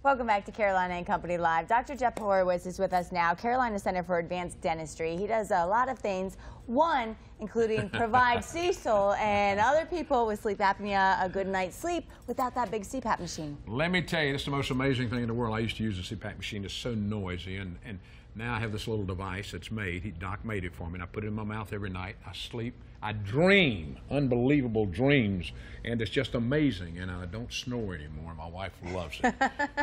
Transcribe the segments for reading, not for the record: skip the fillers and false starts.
Welcome back to Carolina and Company Live. Dr. Jeff Horowitz is with us now, Carolina Center for Advanced Dentistry. He does a lot of things, one including provide Cecil and other people with sleep apnea a good night's sleep without that big CPAP machine. Let me tell you, it's the most amazing thing in the world. I used to use a CPAP machine. It's so noisy, and now I have this little device that's made. Doc made it for me, and I put it in my mouth every night. I sleep. I dream unbelievable dreams, and it's just amazing. And I don't snore anymore. My wife loves it.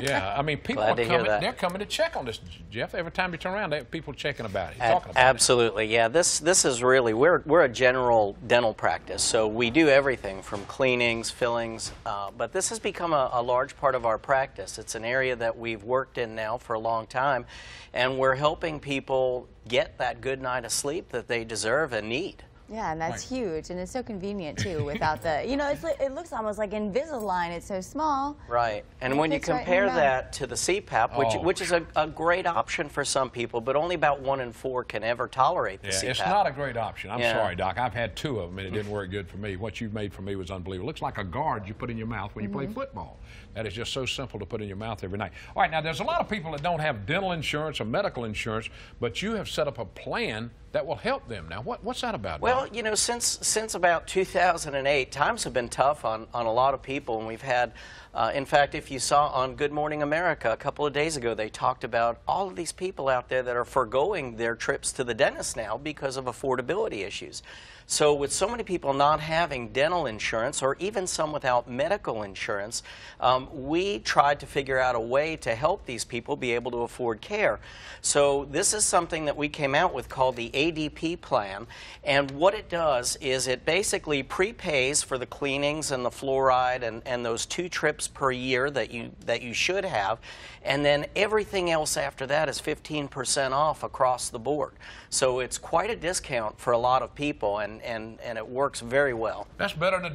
Yeah, I mean, people are coming. They're coming to check on this, Jeff. Every time you turn around, they have people checking about it, talking about Absolutely, yeah. This is really we're a general dental practice, so we do everything from cleanings, fillings, but this has become a large part of our practice. It's an area that we've worked in now for a long time, and we're helping people get that good night of sleep that they deserve and need. Yeah, and that's huge, and it's so convenient too. Without the, you know, it looks almost like Invisalign. It's so small. Right, and when you compare that to the CPAP, which is a great option for some people, but only about 1 in 4 can ever tolerate the CPAP. It's not a great option. I'm sorry, Doc. I've had 2 of them, and it didn't work good for me. What you made for me was unbelievable. It looks like a guard you put in your mouth when you play football. That is just so simple to put in your mouth every night. All right, now there's a lot of people that don't have dental insurance or medical insurance, but you have set up a plan that will help them. Now, what's that about? Well, Doc? you know, since about 2008, times have been tough on a lot of people, and we've had, in fact, if you saw on Good Morning America a couple of days ago, they talked about all of these people out there that are foregoing their trips to the dentist now because of affordability issues. So with so many people not having dental insurance, or even some without medical insurance, we tried to figure out a way to help these people be able to afford care. So this is something that we came out with called the ADP plan, and what it does is it basically prepays for the cleanings and the fluoride and those 2 trips per year that you should have, and then everything else after that is 15% off across the board. So it's quite a discount for a lot of people, and it works very well. That's better than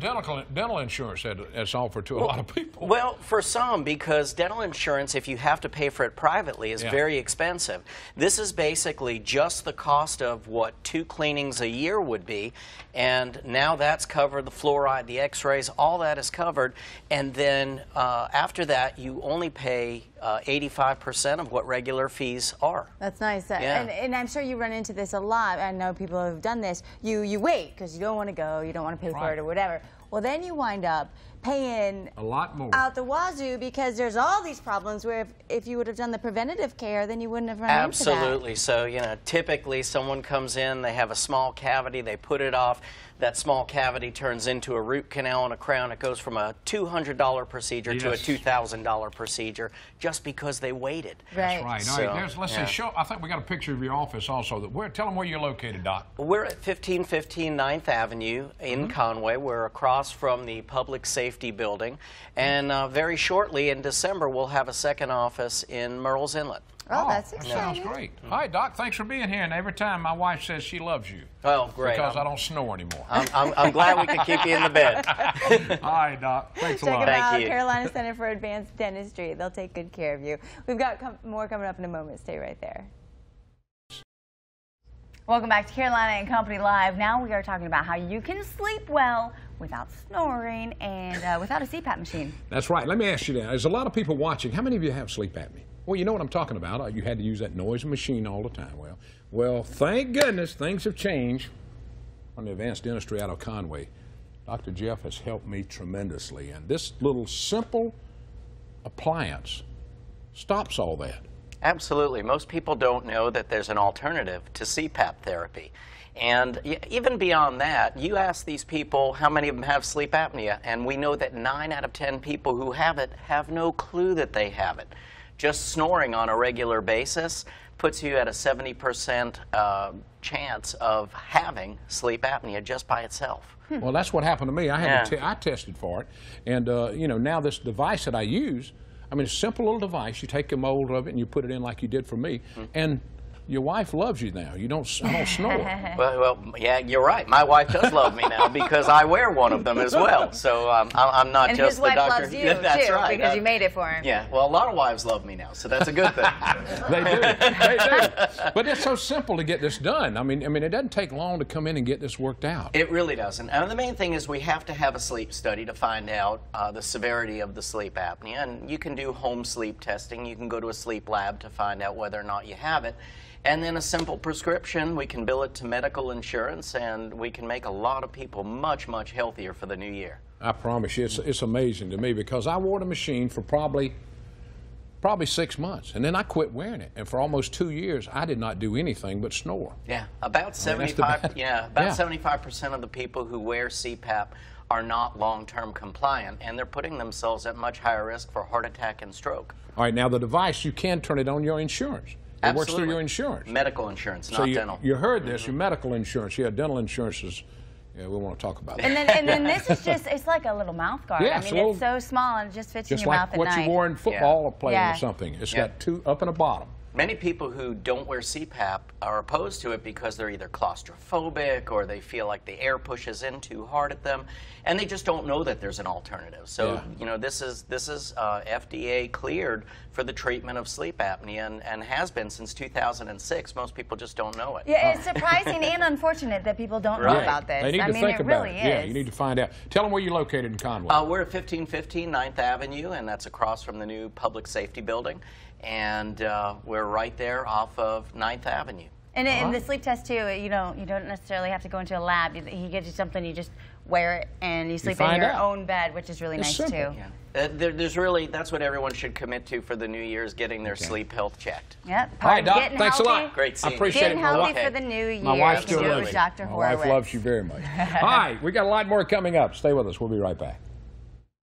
dental insurance that's offered to a lot of people. Well, for some, because dental insurance, if you have to pay for it privately, is very expensive. This is basically just the cost of what 2 cleanings a year would be, and now that's covered, the fluoride, the x-rays, all that is covered, and then after that you only pay 85% of what regular fees are. That's nice. And I'm sure you run into this a lot. I know people have done this. You wait because you don't want to go, you don't want to pay for it or whatever. Well, then you wind up paying a lot more out the wazoo because there's all these problems where if you would have done the preventative care, then you wouldn't have run into that. Absolutely. So, you know, typically someone comes in, they have a small cavity, they put it off. That small cavity turns into a root canal and a crown. It goes from a $200 procedure to a $2,000 procedure just because they waited. That's right. All right, let's see. I think we got a picture of your office also. Tell them where you're located, Doc. We're at 1515 9th Avenue in Conway. We're across from the Public Safety Building. And very shortly in December, we'll have a second office in Murrells Inlet. Oh, that's exciting. That sounds great. Hi, Doc. Thanks for being here. And every time my wife says she loves you. Oh, great. Because I don't snore anymore. I'm glad we could keep you in the bed. Hi, Doc. Thanks a lot. Check it out, Carolina Center for Advanced Dentistry. They'll take good care of you. We've got more coming up in a moment. Stay right there. Welcome back to Carolina and Company Live. Now we are talking about how you can sleep well without snoring and without a CPAP machine. That's right. Let me ask you that. There's a lot of people watching. How many of you have sleep apnea? Well, you know what I'm talking about. You had to use that noisy machine all the time. Well, thank goodness things have changed on the advanced dentistry out of Conway. Dr. Jeff has helped me tremendously, and this little simple appliance stops all that. Absolutely. Most people don't know that there's an alternative to CPAP therapy. And even beyond that, you ask these people how many of them have sleep apnea, and we know that 9 out of 10 people who have it have no clue that they have it. Just snoring on a regular basis puts you at a 70% chance of having sleep apnea just by itself. Well, that's what happened to me. I tested for it, and you know, now this device that I use, I mean, it's a simple little device. You take a mold of it and you put it in like you did for me, and your wife loves you now. I don't snore. Well, yeah, you're right. My wife does love me now because I wear one of them as well. So I'm not and just his the wife doctor. loves you That's too, right. because you made it for him. Yeah, well, a lot of wives love me now, so that's a good thing. They do. They do. But it's so simple to get this done. I mean, it doesn't take long to come in and get this worked out. It really doesn't. And the main thing is we have to have a sleep study to find out the severity of the sleep apnea. And you can do home sleep testing. You can go to a sleep lab to find out whether or not you have it. And then a simple prescription, we can bill it to medical insurance, and we can make a lot of people much, much healthier for the new year. I promise you, it's amazing to me, because I wore the machine for probably 6 months, and then I quit wearing it. And for almost 2 years, I did not do anything but snore. Yeah, about 75% of the people who wear CPAP are not long-term compliant, and they're putting themselves at much higher risk for heart attack and stroke. All right, now the device, you can turn it on your insurance. It Absolutely. works through your insurance. Medical insurance, So not you, dental. you heard this, your medical insurance. Yeah, dental insurance is, yeah, we want to talk about that. And then this is just, it's like a little mouth guard. Yeah, I mean, it's so small and it just fits in just your like mouth at what night. you wore in football or playing Yeah. or something. It's Yeah. got two up and a bottom. Many people who don't wear CPAP are opposed to it because they're either claustrophobic or they feel like the air pushes in too hard at them, and they just don't know that there's an alternative. So, Yeah. you know, this is FDA cleared for the treatment of sleep apnea and has been since 2006. Most people just don't know it. Yeah, it's surprising and unfortunate that people don't know Right. about this. They need I to mean, think it about really it. Yeah, is. you need to find out. Tell them where you're located in Conway. We're at 1515 9th Avenue, and that's across from the new Public Safety Building. And we're right there off of 9th Avenue. And in the sleep test too, you don't necessarily have to go into a lab. He gives you something, you just wear it, and you sleep in find your out. own bed, which is really It's nice simple. too. Yeah. There's really, that's what everyone should commit to for the new year, is getting their sleep health checked. Yep. All right, Doc, Getting thanks a healthy. lot. Great seeing I you. appreciate Getting it. healthy Okay. for the new year. My wife You still can do it loves with me. Dr. My Horowitz. wife loves you very much. All right, we got a lot more coming up. Stay with us. We'll be right back.